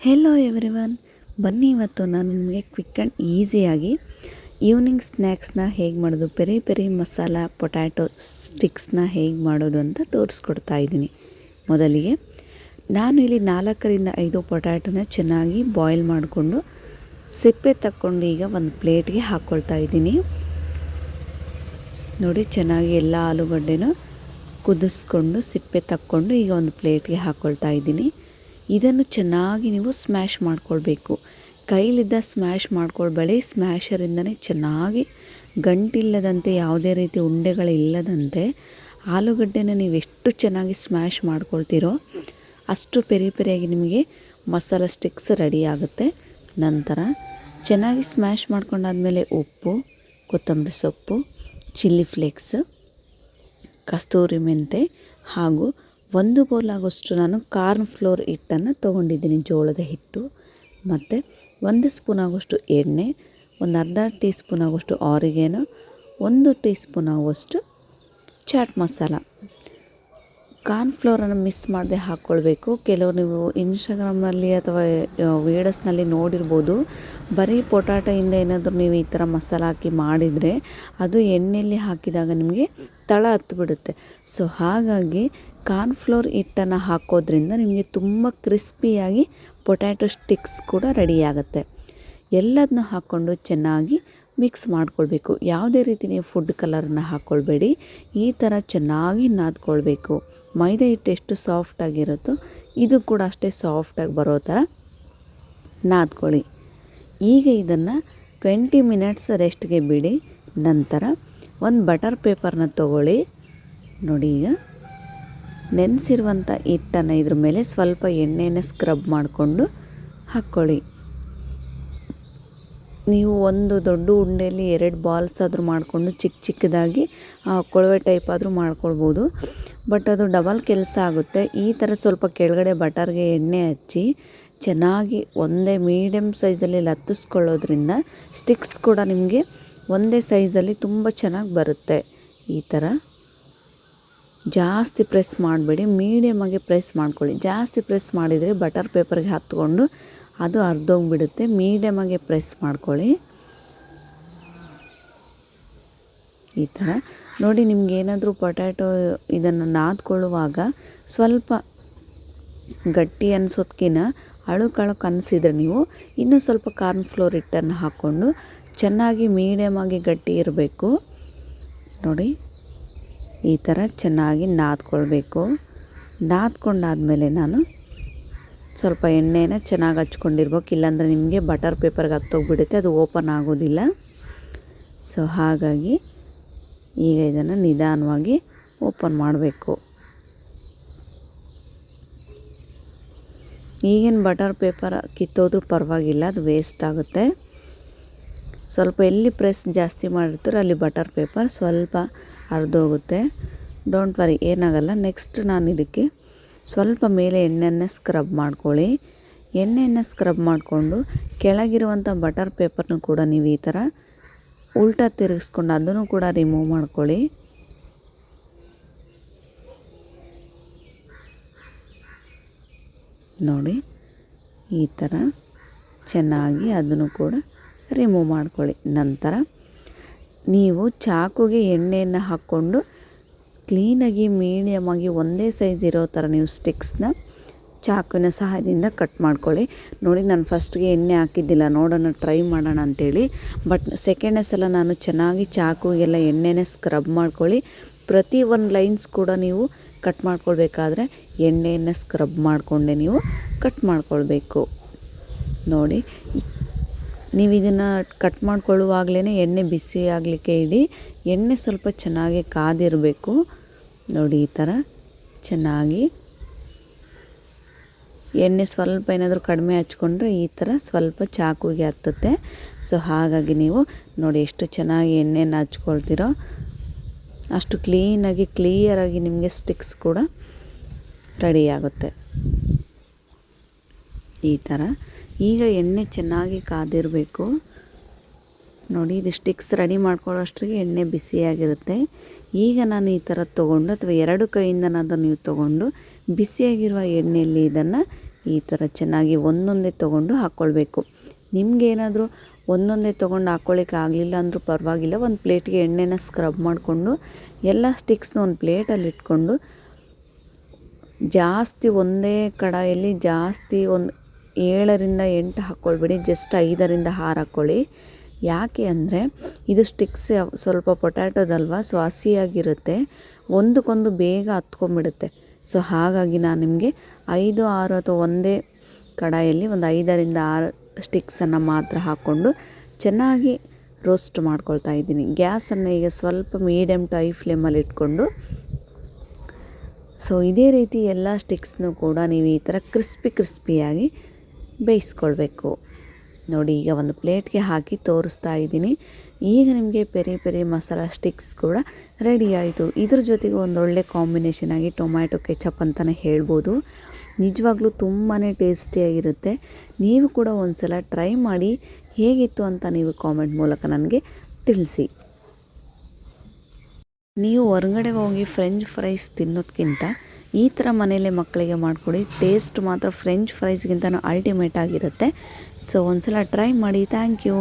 Hello everyone, ಬನ್ನಿ ಇವತ್ತು ನಾನು ನಿಮಗೆ ಕ್ವಿಕ್ ಆ್ಯಂಡ್ ಈಸಿಯಾಗಿ ಈವ್ನಿಂಗ್ ಸ್ನ್ಯಾಕ್ಸ್ನ ಹೇಗೆ ಮಾಡೋದು, ಪೆರಿ ಪೆರಿ ಮಸಾಲ ಪೊಟ್ಯಾಟೊ ಸ್ಟಿಕ್ಸ್ನ ಹೇಗೆ ಮಾಡೋದು ಅಂತ ತೋರಿಸ್ಕೊಡ್ತಾ ಇದ್ದೀನಿ. ಮೊದಲಿಗೆ ನಾನು ಇಲ್ಲಿ 4ರಿಂದ 5 ಪೊಟ್ಯಾಟೊನ ಚೆನ್ನಾಗಿ ಬಾಯ್ಲ್ ಮಾಡಿಕೊಂಡು ಸಿಪ್ಪೆ ತಕ್ಕೊಂಡು ಈಗ ಒಂದು ಪ್ಲೇಟ್ಗೆ ಹಾಕ್ಕೊಳ್ತಾ ಇದ್ದೀನಿ. ನೋಡಿ, ಚೆನ್ನಾಗಿ ಎಲ್ಲ ಆಲೂಗಡ್ಡೆನೂ ಕುದಿಸ್ಕೊಂಡು ಸಿಪ್ಪೆ ತಕ್ಕೊಂಡು ಈಗ ಒಂದು ಪ್ಲೇಟ್ಗೆ ಹಾಕ್ಕೊಳ್ತಾ ಇದ್ದೀನಿ. ಇದನ್ನು ಚೆನ್ನಾಗಿ ನೀವು ಸ್ಮ್ಯಾಶ್ ಮಾಡ್ಕೊಳ್ಬೇಕು. ಕೈಲಿದ್ದ ಸ್ಮ್ಯಾಶ್ ಮಾಡ್ಕೊಳ್ಬೇಡಿ, ಸ್ಮ್ಯಾಶರಿಂದನೇ ಚೆನ್ನಾಗಿ ಗಂಟಿಲ್ಲದಂತೆ, ಯಾವುದೇ ರೀತಿ ಉಂಡೆಗಳಿಲ್ಲದಂತೆ ಆಲೂಗಡ್ಡೆನ ನೀವು ಎಷ್ಟು ಚೆನ್ನಾಗಿ ಸ್ಮ್ಯಾಶ್ ಮಾಡ್ಕೊಳ್ತೀರೋ ಅಷ್ಟು ಪೆರಿ ಪೆರಿಯಾಗಿ ನಿಮಗೆ ಮಸಾಲ ಸ್ಟಿಕ್ಸ್ ರೆಡಿ ಆಗುತ್ತೆ. ನಂತರ ಚೆನ್ನಾಗಿ ಸ್ಮ್ಯಾಶ್ ಮಾಡ್ಕೊಂಡಾದಮೇಲೆ ಉಪ್ಪು, ಕೊತ್ತಂಬರಿ ಸೊಪ್ಪು, ಚಿಲ್ಲಿ ಫ್ಲೇಕ್ಸ್, ಕಸ್ತೂರಿ ಮೆಂತೆ ಹಾಗೂ 1 ಬೌಲ್ ಆಗೋಷ್ಟು ನಾನು ಕಾರ್ನ್ ಫ್ಲೋರ್ ಹಿಟ್ಟನ್ನು ತೊಗೊಂಡಿದ್ದೀನಿ, ಜೋಳದ ಹಿಟ್ಟು. ಮತ್ತು 1 ಸ್ಪೂನ್ ಆಗೋಷ್ಟು ಎಣ್ಣೆ, ಒಂದು ಅರ್ಧ ಟೀ ಸ್ಪೂನ್ ಆಗೋಷ್ಟು ಆರಿಗೇನೋ, 1 ಟೀ ಸ್ಪೂನ್ ಆಗೋಷ್ಟು ಚಾಟ್ ಮಸಾಲ. ಕಾರ್ನ್ ಫ್ಲೋರನ್ನು ಮಿಸ್ ಮಾಡದೆ ಹಾಕ್ಕೊಳ್ಬೇಕು. ಕೆಲವರು ನೀವು ಇನ್ಸ್ಟಾಗ್ರಾಮ್ನಲ್ಲಿ ಅಥವಾ ವೀಡಿಯೋಸ್ನಲ್ಲಿ ನೋಡಿರ್ಬೋದು, ಬರೀ ಪೊಟ್ಯಾಟೊಯಿಂದ ಏನಾದರೂ ನೀವು ಈ ಥರ ಮಸಾಲ ಹಾಕಿ ಮಾಡಿದರೆ ಅದು ಎಣ್ಣೆಯಲ್ಲಿ ಹಾಕಿದಾಗ ನಿಮಗೆ ತಳ ಹತ್ತಿಬಿಡುತ್ತೆ. ಸೊ ಹಾಗಾಗಿ ಕಾರ್ನ್ ಫ್ಲೋರ್ ಹಿಟ್ಟನ್ನು ಹಾಕೋದ್ರಿಂದ ನಿಮಗೆ ತುಂಬ ಕ್ರಿಸ್ಪಿಯಾಗಿ ಪೊಟ್ಯಾಟೊ ಸ್ಟಿಕ್ಸ್ ಕೂಡ ರೆಡಿಯಾಗುತ್ತೆ. ಎಲ್ಲದನ್ನ ಹಾಕ್ಕೊಂಡು ಚೆನ್ನಾಗಿ ಮಿಕ್ಸ್ ಮಾಡ್ಕೊಳ್ಬೇಕು. ಯಾವುದೇ ರೀತಿ ನೀವು ಫುಡ್ ಕಲರನ್ನು ಹಾಕ್ಕೊಳ್ಬೇಡಿ, ಈ ಥರ ಚೆನ್ನಾಗಿ ನಾದ್ಕೊಳ್ಬೇಕು. ಮೈದಾ ಹಿಟ್ಟು ಎಷ್ಟು ಸಾಫ್ಟಾಗಿರುತ್ತೋ ಇದು ಕೂಡ ಅಷ್ಟೇ ಸಾಫ್ಟಾಗಿ ಬರೋ ಥರ ನಾದ್ಕೊಳ್ಳಿ. ಈಗ ಇದನ್ನು 20 ಮಿನಿಟ್ಸ್ ರೆಸ್ಟ್ಗೆ ಬಿಡಿ. ನಂತರ ಒಂದು ಬಟರ್ ಪೇಪರ್ನ ತೊಗೊಳ್ಳಿ. ನೋಡಿ, ಈಗ ನೆನೆಸಿರುವಂಥ ಹಿಟ್ಟನ್ನು ಇದ್ರ ಮೇಲೆ ಸ್ವಲ್ಪ ಎಣ್ಣೆನ ಸ್ಕ್ರಬ್ ಮಾಡಿಕೊಂಡು ಹಾಕ್ಕೊಳ್ಳಿ. ನೀವು ಒಂದು ದೊಡ್ಡ ಉಂಡೆಯಲ್ಲಿ 2 ಬಾಲ್ಸ್ ಆದರೂ ಮಾಡಿಕೊಂಡು ಚಿಕ್ಕ ಚಿಕ್ಕದಾಗಿ ಕೊಳವೆ ಟೈಪ್ ಆದರೂ ಮಾಡ್ಕೊಳ್ಬೋದು. ಬಟ್ ಅದು ಡಬಲ್ ಕೆಲಸ ಆಗುತ್ತೆ. ಈ ಥರ ಸ್ವಲ್ಪ ಕೆಳಗಡೆ ಬಟರ್ಗೆ ಎಣ್ಣೆ ಹಚ್ಚಿ ಚೆನ್ನಾಗಿ ಒಂದೇ ಮೀಡಿಯಮ್ ಸೈಜಲ್ಲಿ ಲತ್ತಿಸ್ಕೊಳ್ಳೋದ್ರಿಂದ ಸ್ಟಿಕ್ಸ್ ಕೂಡ ನಿಮಗೆ ಒಂದೇ ಸೈಜಲ್ಲಿ ತುಂಬ ಚೆನ್ನಾಗಿ ಬರುತ್ತೆ. ಈ ಥರ ಜಾಸ್ತಿ ಪ್ರೆಸ್ ಮಾಡಬೇಡಿ, ಮೀಡಿಯಮಾಗಿ ಪ್ರೆಸ್ ಮಾಡ್ಕೊಳ್ಳಿ. ಜಾಸ್ತಿ ಪ್ರೆಸ್ ಮಾಡಿದರೆ ಬಟರ್ ಪೇಪರ್ಗೆ ಹತ್ಕೊಂಡು ಅದು ಅರ್ಧೋಗ್ಬಿಡುತ್ತೆ. ಮೀಡಿಯಮಾಗಿ ಪ್ರೆಸ್ ಮಾಡ್ಕೊಳ್ಳಿ. ಈ ಥರ ನೋಡಿ, ನಿಮಗೇನಾದರೂ ಪೊಟ್ಯಾಟೊ ಇದನ್ನು ನಾದ್ಕೊಳ್ಳುವಾಗ ಸ್ವಲ್ಪ ಗಟ್ಟಿ ಅನಿಸೋದ್ಕಿಂತ ಅಳುಕಳಕ್ಕೆ ಅನಿಸಿದರೆ ನೀವು ಇನ್ನೂ ಸ್ವಲ್ಪ ಕಾರ್ನ್ ಫ್ಲೋರ್ ಹಿಟ್ಟನ್ನು ಹಾಕ್ಕೊಂಡು ಚೆನ್ನಾಗಿ ಮೀಡಿಯಮಾಗಿ ಗಟ್ಟಿ ಇರಬೇಕು. ನೋಡಿ, ಈ ಥರ ಚೆನ್ನಾಗಿ ನಾದ್ಕೊಳ್ಬೇಕು. ನಾದ್ಕೊಂಡಾದಮೇಲೆ ನಾನು ಸ್ವಲ್ಪ ಎಣ್ಣೆನ ಚೆನ್ನಾಗಿ ಹಚ್ಕೊಂಡಿರ್ಬೇಕು, ಇಲ್ಲಾಂದರೆ ನಿಮಗೆ ಬಟರ್ ಪೇಪರ್ಗೆ ಹತ್ತೋಗ್ಬಿಡುತ್ತೆ, ಅದು ಓಪನ್ ಆಗೋದಿಲ್ಲ. ಸೊ ಹಾಗಾಗಿ ಈಗ ಇದನ್ನು ನಿಧಾನವಾಗಿ ಓಪನ್ ಮಾಡಬೇಕು. ಈಗಿನ ಬಟರ್ ಪೇಪರ್ ಕಿತ್ತೋದ್ರೂ ಪರವಾಗಿಲ್ಲ, ಅದು ವೇಸ್ಟ್ ಆಗುತ್ತೆ. ಸ್ವಲ್ಪ ಎಲ್ಲಿ ಪ್ರೆಸ್ ಜಾಸ್ತಿ ಮಾಡಿರ್ತೀರೋ ಅಲ್ಲಿ ಬಟರ್ ಪೇಪರ್ ಸ್ವಲ್ಪ ಅರ್ಧೋಗುತ್ತೆ. ಡೋಂಟ್ ವರಿ, ಏನಾಗಲ್ಲ. ನೆಕ್ಸ್ಟ್ ನಾನು ಇದಕ್ಕೆ ಸ್ವಲ್ಪ ಮೇಲೆ ಎಣ್ಣೆಯನ್ನು ಸ್ಕ್ರಬ್ ಮಾಡ್ಕೊಳ್ಳಿ. ಎಣ್ಣೆಯನ್ನು ಸ್ಕ್ರಬ್ ಮಾಡಿಕೊಂಡು ಕೆಳಗಿರುವಂಥ ಬಟರ್ ಪೇಪರ್ನೂ ಕೂಡ ನೀವು ಈ ಥರ ಉಲ್ಟಾ ತಿರುಗಿಸ್ಕೊಂಡು ಅದನ್ನು ಕೂಡ ರಿಮೂವ್ ಮಾಡ್ಕೊಳ್ಳಿ. ನೋಡಿ, ಈ ಥರ ಚೆನ್ನಾಗಿ ಅದನ್ನು ಕೂಡ ರಿಮೂವ್ ಮಾಡ್ಕೊಳ್ಳಿ. ನಂತರ ನೀವು ಚಾಕುಗೆ ಎಣ್ಣೆಯನ್ನು ಹಾಕ್ಕೊಂಡು ಕ್ಲೀನಾಗಿ ಮೀಡಿಯಮಾಗಿ ಒಂದೇ ಸೈಜ್ ಇರೋ ಥರ ನೀವು ಸ್ಟಿಕ್ಸ್ನ ಚಾಕುವಿನ ಸಹಾಯದಿಂದ ಕಟ್ ಮಾಡ್ಕೊಳ್ಳಿ. ನೋಡಿ, ನಾನು ಫಸ್ಟ್ಗೆ ಎಣ್ಣೆ ಹಾಕಿದ್ದಿಲ್ಲ, ನೋಡೋಣ ಟ್ರೈ ಮಾಡೋಣ ಅಂಥೇಳಿ. ಬಟ್ ಸೆಕೆಂಡ್ನೇ ಸಲ ನಾನು ಚೆನ್ನಾಗಿ ಚಾಕುಗೆಲ್ಲ ಎಣ್ಣೆನೇ ಸ್ಕ್ರಬ್ ಮಾಡ್ಕೊಳ್ಳಿ. ಪ್ರತಿ ಒಂದು ಲೈನ್ಸ್ ಕೂಡ ನೀವು ಕಟ್ ಮಾಡ್ಕೊಳ್ಬೇಕಾದ್ರೆ ಎಣ್ಣೆಯನ್ನು ಸ್ಕ್ರಬ್ ಮಾಡಿಕೊಂಡೆ ನೀವು ಕಟ್ ಮಾಡ್ಕೊಳ್ಬೇಕು. ನೋಡಿ, ನೀವು ಇದನ್ನು ಕಟ್ ಮಾಡ್ಕೊಳ್ಳುವಾಗಲೇ ಎಣ್ಣೆ ಬಿಸಿ ಆಗಲಿಕ್ಕೆ ಇಡಿ. ಎಣ್ಣೆ ಸ್ವಲ್ಪ ಚೆನ್ನಾಗಿ ಕಾದಿರಬೇಕು. ನೋಡಿ, ಈ ಥರ ಚೆನ್ನಾಗಿ ಎಣ್ಣೆ ಸ್ವಲ್ಪ ಏನಾದರೂ ಕಡಿಮೆ ಹಚ್ಕೊಂಡ್ರೆ ಈ ಥರ ಸ್ವಲ್ಪ ಚಾಕುಗೆ ಹತ್ತುತ್ತೆ. ಸೊ ಹಾಗಾಗಿ ನೀವು ನೋಡಿ ಎಷ್ಟು ಚೆನ್ನಾಗಿ ಎಣ್ಣೆನ ಹಚ್ಕೊಳ್ತೀರೋ ಅಷ್ಟು ಕ್ಲೀನಾಗಿ ಕ್ಲಿಯರಾಗಿ ನಿಮಗೆ ಸ್ಟಿಕ್ಸ್ ಕೂಡ ರೆಡಿಯಾಗುತ್ತೆ. ಈ ಥರ ಈಗ ಎಣ್ಣೆ ಚೆನ್ನಾಗಿ ಕಾದಿರಬೇಕು. ನೋಡಿ, ಇದು ಸ್ಟಿಕ್ಸ್ ರೆಡಿ ಮಾಡ್ಕೊಳ್ಳೋಷ್ಟಿಗೆ ಎಣ್ಣೆ ಬಿಸಿಯಾಗಿರುತ್ತೆ. ಈಗ ನಾನು ಈ ಥರ ತೊಗೊಂಡು ಅಥವಾ 2 ಕೈಯಿಂದನಾದರೂ ನೀವು ತೊಗೊಂಡು ಬಿಸಿಯಾಗಿರುವ ಎಣ್ಣೆಯಲ್ಲಿ ಇದನ್ನು ಈ ಥರ ಚೆನ್ನಾಗಿ ಒಂದೊಂದೇ ತೊಗೊಂಡು ಹಾಕ್ಕೊಳ್ಬೇಕು. ನಿಮಗೇನಾದರೂ ಒಂದೊಂದೇ ತೊಗೊಂಡು ಹಾಕ್ಕೊಳ್ಳಿಕ್ಕೆ ಆಗಲಿಲ್ಲ ಅಂದರೂ ಪರವಾಗಿಲ್ಲ, ಒಂದು ಪ್ಲೇಟ್ಗೆ ಎಣ್ಣೆನ ಸ್ಕ್ರಬ್ ಮಾಡಿಕೊಂಡು ಎಲ್ಲ ಸ್ಟಿಕ್ಸ್ನ ಒಂದು ಪ್ಲೇಟಲ್ಲಿ ಇಟ್ಕೊಂಡು ಜಾಸ್ತಿ ಒಂದೇ ಕಡಾಯಲ್ಲಿ ಜಾಸ್ತಿ ಒಂದು 7ರಿಂದ 8 ಹಾಕ್ಕೊಳ್ಬೇಡಿ, ಜಸ್ಟ್ 5ರಿಂದ 6 ಹಾಕ್ಕೊಳ್ಳಿ. ಯಾಕೆ ಅಂದರೆ ಇದು ಸ್ಟಿಕ್ಸ್ ಸ್ವಲ್ಪ ಪೊಟ್ಯಾಟೋದಲ್ವ, ಸೊ ಹಸಿಯಾಗಿರುತ್ತೆ, ಒಂದಕ್ಕೊಂದು ಬೇಗ ಹತ್ಕೊಂಡ್ಬಿಡುತ್ತೆ. ಸೊ ಹಾಗಾಗಿ ನಾನು ನಿಮಗೆ 5, 6 ಅಥವಾ ಒಂದೇ ಕಡಾಯಲ್ಲಿ ಒಂದು 5ರಿಂದ 6 ಸ್ಟಿಕ್ಸನ್ನು ಮಾತ್ರ ಹಾಕ್ಕೊಂಡು ಚೆನ್ನಾಗಿ ರೋಸ್ಟ್ ಮಾಡ್ಕೊಳ್ತಾ ಇದ್ದೀನಿ. ಗ್ಯಾಸನ್ನು ಈಗ ಸ್ವಲ್ಪ ಮೀಡಿಯಮ್ ಟು ಹೈ ಫ್ಲೇಮಲ್ಲಿ ಇಟ್ಕೊಂಡು, ಸೊ ಇದೇ ರೀತಿ ಎಲ್ಲ ಸ್ಟಿಕ್ಸ್ನೂ ಕೂಡ ನೀವು ಈ ಥರ ಕ್ರಿಸ್ಪಿಯಾಗಿ ಬೇಯಿಸ್ಕೊಳ್ಬೇಕು. ನೋಡಿ, ಈಗ ಒಂದು ಪ್ಲೇಟ್ಗೆ ಹಾಕಿ ತೋರಿಸ್ತಾ ಇದ್ದೀನಿ. ಈಗ ನಿಮಗೆ ಪೆರಿ ಮಸಾಲ ಸ್ಟಿಕ್ಸ್ ಕೂಡ ರೆಡಿ ಆಯಿತು. ಇದ್ರ ಜೊತೆಗೆ ಒಂದೊಳ್ಳೆ ಕಾಂಬಿನೇಷನ್ ಆಗಿ ಟೊಮ್ಯಾಟೊ ಕೆಚಪ್ ಅಂತಲೇ ಹೇಳ್ಬೋದು. ನಿಜವಾಗ್ಲೂ ತುಂಬಾ ಟೇಸ್ಟಿಯಾಗಿರುತ್ತೆ. ನೀವು ಕೂಡ ಒಂದು ಸಲ ಟ್ರೈ ಮಾಡಿ, ಹೇಗಿತ್ತು ಅಂತ ನೀವು ಕಾಮೆಂಟ್ ಮೂಲಕ ನನಗೆ ತಿಳಿಸಿ. ನೀವು ಹೊರಗಡೆ ಹೋಗಿ ಫ್ರೆಂಚ್ ಫ್ರೈಸ್ ತಿನ್ನೋದಕ್ಕಿಂತ ಈ ಥರ ಮನೆಯಲ್ಲೇ ಮಕ್ಕಳಿಗೆ ಮಾಡಿಕೊಡಿ. ಟೇಸ್ಟ್ ಮಾತ್ರ ಫ್ರೆಂಚ್ ಫ್ರೈಸ್ಗಿಂತ ಅಲ್ಟಿಮೇಟ್ ಆಗಿರುತ್ತೆ. ಸೊ ಒಂದು ಸಲ ಟ್ರೈ ಮಾಡಿ. Thank you.